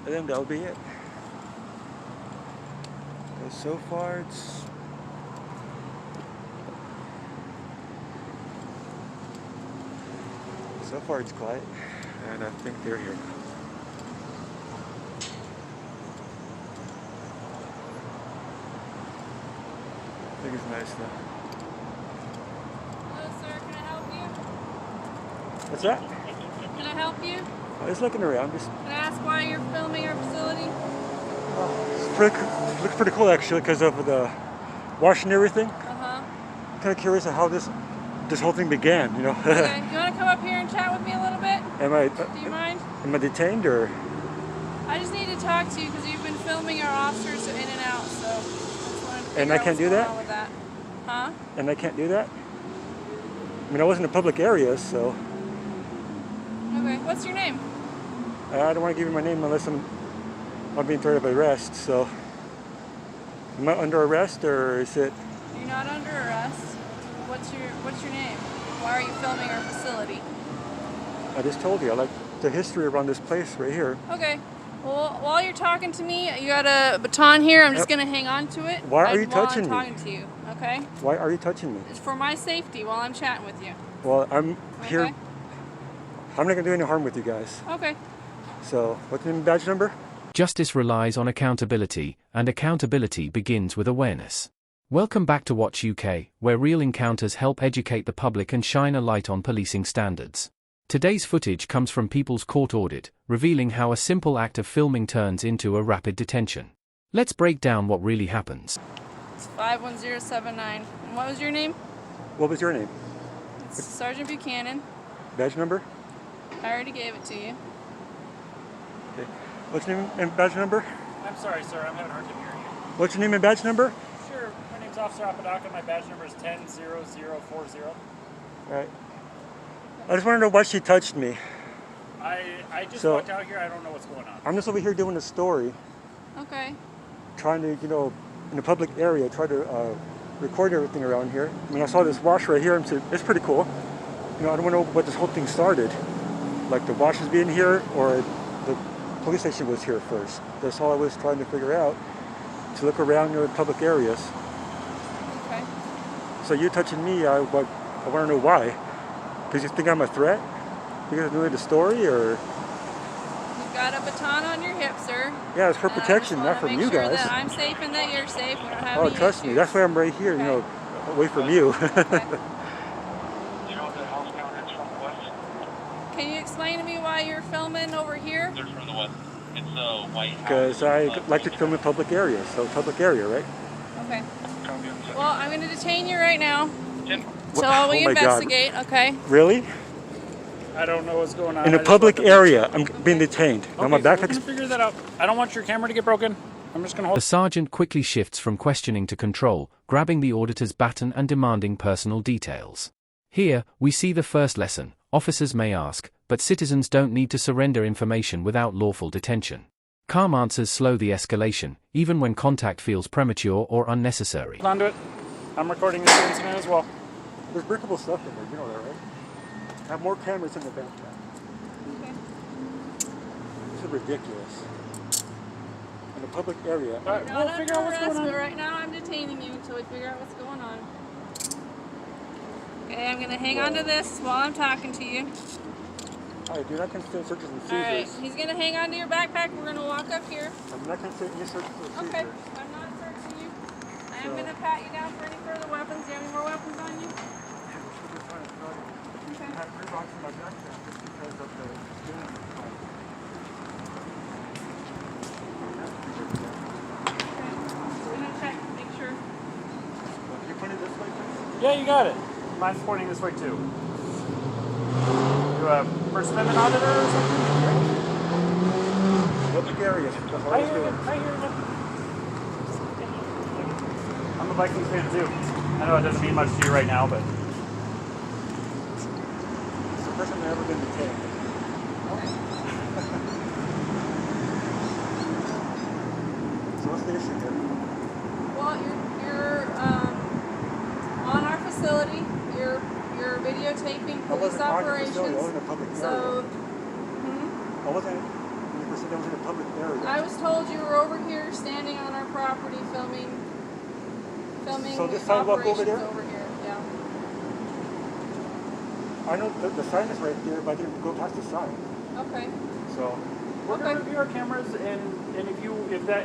And then that'll be it. So far it's quiet, and I think they're here. I think it's nice though. Hello, sir. Can I help you? What's that? Can I help you? I was looking around. Just Can I ask why you're filming our facility? looks pretty cool actually because of the wash and everything. Uh-huh. Kind of curious of how this whole thing began. You know. Okay. You want to come up here and chat with me a little bit? Am I? Do you mind? Am I detained or? I just need to talk to you because you've been filming our officers in and out, so I just wanted to And figure I out can't what's do going that? on with that. Huh? And I can't do that? I mean, I was in a public area, so Okay. What's your name? I don't want to give you my name unless I'm being threatened of arrest. So, am I under arrest or is it? You're not under arrest. What's your name? Why are you filming our facility? I just told you. I like the history around this place right here. Okay. Well, while you're talking to me, you got a baton here. I'm just going to hang on to it. Why are you touching me? While I'm talking to you, okay? Why are you touching me? It's for my safety while I'm chatting with you. Well, I'm here. Okay. I'm not going to do any harm with you guys. Okay. So, what's the name and badge number? Justice relies on accountability, and accountability begins with awareness. Welcome back to Watch UK, where real encounters help educate the public and shine a light on policing standards. Today's footage comes from People's Court Audit, revealing how a simple act of filming turns into a rapid detention. Let's break down what really happens. It's 51079. And what was your name? What was your name? It's Sergeant Buchanan. Badge number? I already gave it to you. Okay. What's your name and badge number? I'm sorry, sir. I'm having a hard time hearing you. What's your name and badge number? Sure. My name's Officer Apodaca. My badge number is 100040. All right. I just want to know why she touched me. I just So- walked out here. I don't know what's going on. I'm just over here doing a story, Okay. trying to, in a public area, try to record everything around here. I mean, I saw this wash right here, and it's pretty cool. I don't want to know what this whole thing started. Like the wash is being here, or the police station was here first. That's all I was trying to figure out, to look around public areas. Okay. So you touching me, I want to know why. Because you think I'm a threat? Because I'm doing the story, or? You've got a baton on your hip, sir. Yeah, it's for And I protection, just not wanna from make you sure guys. That I'm safe and that you're safe. We don't have Oh, any trust me, issues. that's why I'm right here, Okay. away from you. Okay. You know the house counter is from the west? Can you explain to me why you're filming over here? They're from the west. It's a white house. Because I like to film in public areas, so public area, right? Okay. Copy on the Well, I'm going to detain you right now Jen, till we Oh my God. investigate, okay? Really? I don't know what's going on. In I a just public walked out. area, I'm being detained. Now my Okay, so we're backpack's... gonna figure that out. I don't want your camera to get broken. I'm just gonna hold. The sergeant quickly shifts from questioning to control, grabbing the auditor's baton and demanding personal details. Here, we see the first lesson. Officers may ask, but citizens don't need to surrender information without lawful detention. Calm answers slow the escalation, even when contact feels premature or unnecessary. Hold on to it. I'm recording this incident as well. There's breakable stuff in there, you know that, right? I have more cameras in the backpack. Okay. This is ridiculous. In a public area. All right, You're we'll not figure under out what's arrest, going but on. right now I'm detaining you until we figure out what's going on. Okay, I'm going to hang on to this while I'm talking to you. Alright, you're not going to say searches and Alright, seizures. he's going to hang on to your backpack. We're going to walk up here. I'm not going to say any searches or seizures. Okay, I'm not searching you. I am going to pat you down for any further weapons. Do you have any more weapons on you? Okay. I have 3 boxes in my backpack just because of the We're going to check, make sure. Can you put it this way, please? Yeah, you got it. Mine's pointing this way too. You a First Amendment auditor or something? Public areas. That's all I I was hear you. doing. I hear you. I'm a Vikings fan too. I know it doesn't mean much to you right now, but It's the first time I've ever been detained. So what's the issue here? Well, you're on our facility. You're videotaping I police wasn't on your facility, I was operations. in a public area. So, I wasn't in your said that was in a public area. I was told you were over here standing on our property filming So this sidewalk over operations there? over here. Yeah. I know the sign is right there, but I didn't go past the sign. Okay. So, We're going to review our cameras, and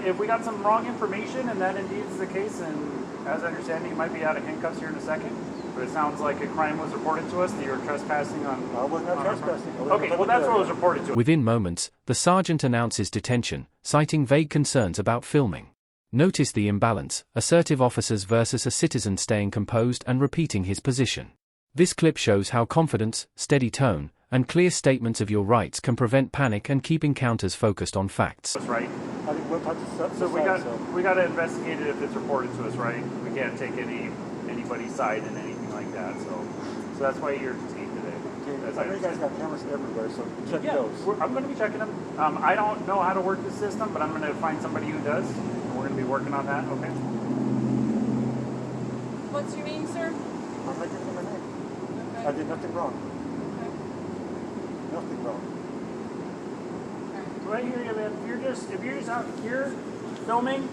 if we got some wrong information, and that indeed is the case, and as I understand, you might be out of handcuffs here in a second. But it sounds like a crime was reported to us that you were trespassing on. I was not trespassing. Okay, well that's what was reported to us. Within moments, the sergeant announces detention, citing vague concerns about filming. Notice the imbalance: assertive officers versus a citizen staying composed and repeating his position. This clip shows how confidence, steady tone, and clear statements of your rights can prevent panic and keep encounters focused on facts. That's right. I think what past the So sign, we got to investigate it if it's reported to us, right? We can't take anybody's side in anything like that. So that's why you're detained today. Okay, I know you guys got cameras everywhere, so check those. I'm going to be checking them. I don't know how to work the system, but I'm going to find somebody who does. And we're going to be working on that. Okay. What's your name, sir? I'm not giving them a name. Okay. I did nothing wrong. Okay. Nothing wrong. Right here, yeah, man. If you're just out here filming,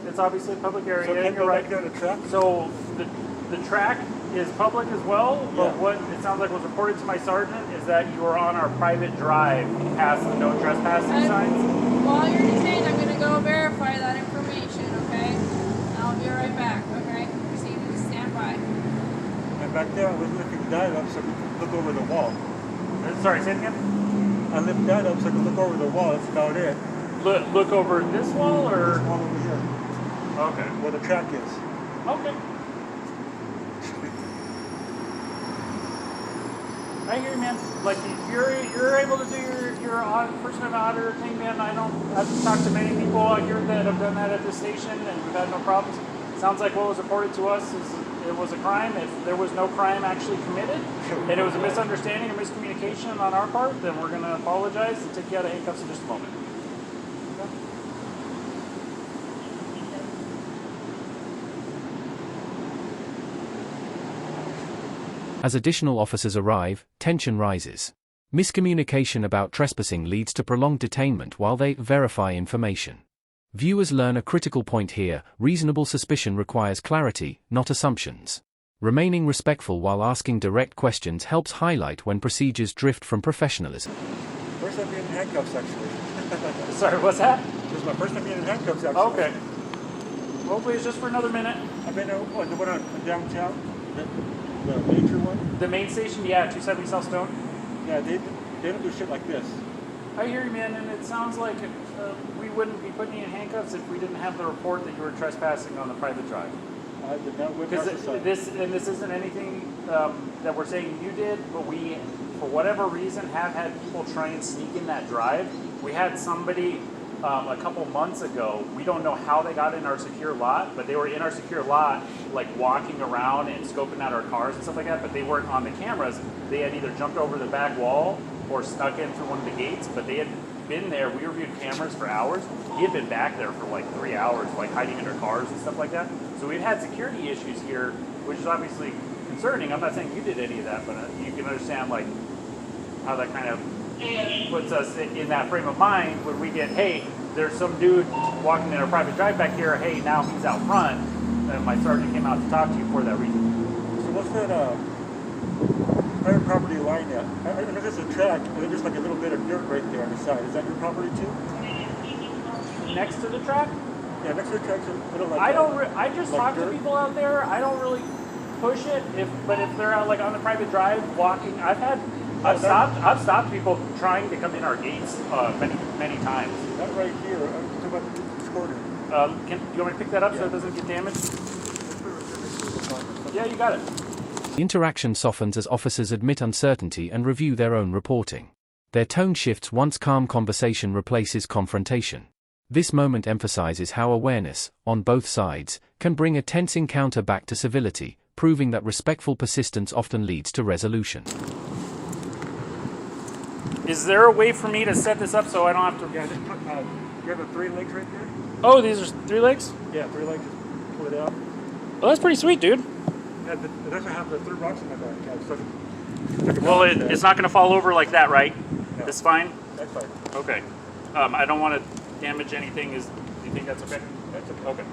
it's obviously a public area. So can you're go right. back down the track? So the track is public as well, but Yeah. what it sounds like was reported to my sergeant is that you are on our private drive past the no trespassing signs. While you're detained, I'm going to go verify that information, okay? I'll be right back, okay? Proceed to stand by. And back there, I was lifting that up so I could look over the wall. Sorry, say it again. I lifted that up so I could look over the wall. That's about it. Look over this wall, This or wall over here, okay, where the track is. okay. I hear you, man. Like you're able to do your first time auditor thing, man. I've talked to many people out here that have done that at this station, and we've had no problems. Sounds like what was reported to us is it was a crime. If there was no crime actually committed, and it was a misunderstanding or miscommunication on our part, then we're going to apologize and take you out of handcuffs in just a moment. As additional officers arrive, tension rises. Miscommunication about trespassing leads to prolonged detainment while they verify information. Viewers learn a critical point here: reasonable suspicion requires clarity, not assumptions. Remaining respectful while asking direct questions helps highlight when procedures drift from professionalism. First time being in handcuffs, actually. Sorry, what's that? This is my first time being in handcuffs, actually. Okay. Hopefully it's just for another minute. I've been the one on downtown, the major one. The main station, yeah, 270 South Stone. Yeah, they don't do shit like this. I hear you, man, and it sounds like we wouldn't be putting you in handcuffs if we didn't have the report that you were trespassing on the private drive. I did not whip Because past the sign. this isn't anything that we're saying you did, but we, for whatever reason, have had people try and sneak in that drive. We had somebody a couple months ago. We don't know how they got in our secure lot, but they were in our secure lot, like walking around and scoping out our cars and stuff like that. But they weren't on the cameras. They had either jumped over the back wall or snuck in through one of the gates. But they had been there. We reviewed cameras for hours. He had been back there for like 3 hours, like hiding under cars and stuff like that. So we've had security issues here, which is obviously concerning. I'm not saying you did any of that, but you can understand like how that kind of puts us in that frame of mind when we get, hey, there's some dude walking in a private drive back here. Hey, now he's out front. And my sergeant came out to talk to you for that reason. So what's that private property line at? I know there's a track, and then there's like a little bit of dirt right there on the side. Is that your property too? Next to the track? Yeah, next to the track's a little like I just like talk to dirt? people out there. I don't really push it. But if they're out like on the private drive walking, I've stopped people trying to come in our gates many times. Not right here. I'm talking about this corner. Do you want me to pick that up so it doesn't get damaged? Yeah, you got it. The interaction softens as officers admit uncertainty and review their own reporting. Their tone shifts once calm conversation replaces confrontation. This moment emphasizes how awareness, on both sides, can bring a tense encounter back to civility, proving that respectful persistence often leads to resolution. Is there a way for me to set this up so I don't have to... Yeah, just put, you have the 3 legs right there? Oh, these are 3 legs? Yeah, 3 legs. Just pull it out. Well, that's pretty sweet, dude. Yeah, it doesn't have the 3 rocks in my back. Yeah, it's like Well, it's not going to fall over like that, right? No. That's fine? That's fine. Okay. I don't want to damage anything. Do you think that's okay? That's okay. Okay.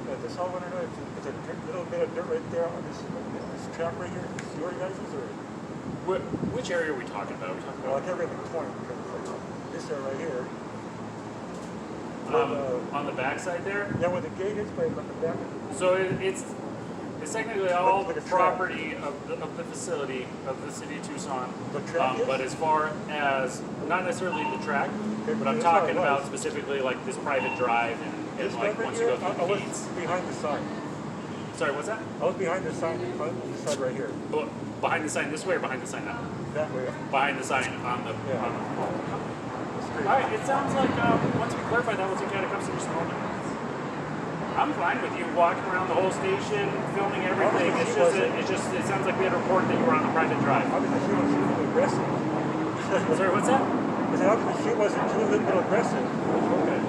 That's all I want to know. It's a little bit of dirt right there on this track right here. Is your guys' or? Which area are we talking about? Are we talking Well, I about can't really point because it's like this area right here. on the back side there? Yeah, where the gate is, but on the back. So it's technically all like a property of the facility of the city of Tucson. The track is? But as far as not necessarily the track, Okay, but I'm that's how talking it was. about specifically like this private drive and This like right once here, you go I through the was gates. behind the sign. Sorry, what's that? I was behind the sign, on the side right here. Oh, behind the sign this way or behind the sign that way? That way. Behind the sign on the. Yeah. On the Straight. all right, it sounds like once we clarify that, we'll take out a couple of moment. I'm fine with you walking around the whole station, filming everything. It sounds like we had a report that you were on a private drive. Obviously, she was a little aggressive. Sorry, what's that? I said, obviously, she was a little bit aggressive. Okay.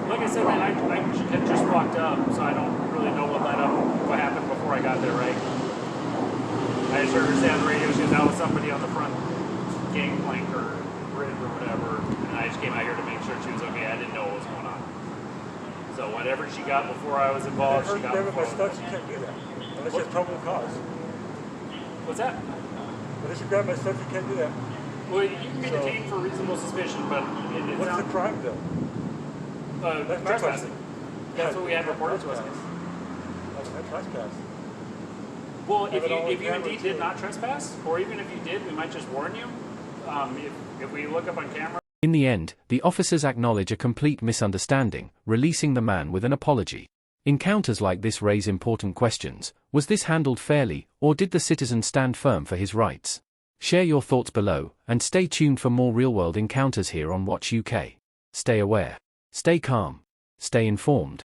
Like I said, man, I had just walked up, so I don't really know what happened before I got there, right? I just heard her say on the radio she was out with somebody on the front gangplank or bridge or whatever, and I just came out here to make sure she was okay. I didn't know what was going on. So whatever she got before I was involved, she got Grabbing my before. stuff, you can't do that. Unless you have probable cause. What's that? Unless you grab my stuff, you can't do that. Well, you can be detained for reasonable suspicion, but it's What's not the crime, though? That's my trespassing. question. That's what we had reported to us. That's trespass. Well, Have it all if you on camera, indeed did too. not trespass, or even if you did, we might just warn you. If we look up on camera. In the end, the officers acknowledge a complete misunderstanding, releasing the man with an apology. Encounters like this raise important questions. Was this handled fairly, or did the citizen stand firm for his rights? Share your thoughts below, and stay tuned for more real-world encounters here on Watch UK. Stay aware. Stay calm. Stay informed.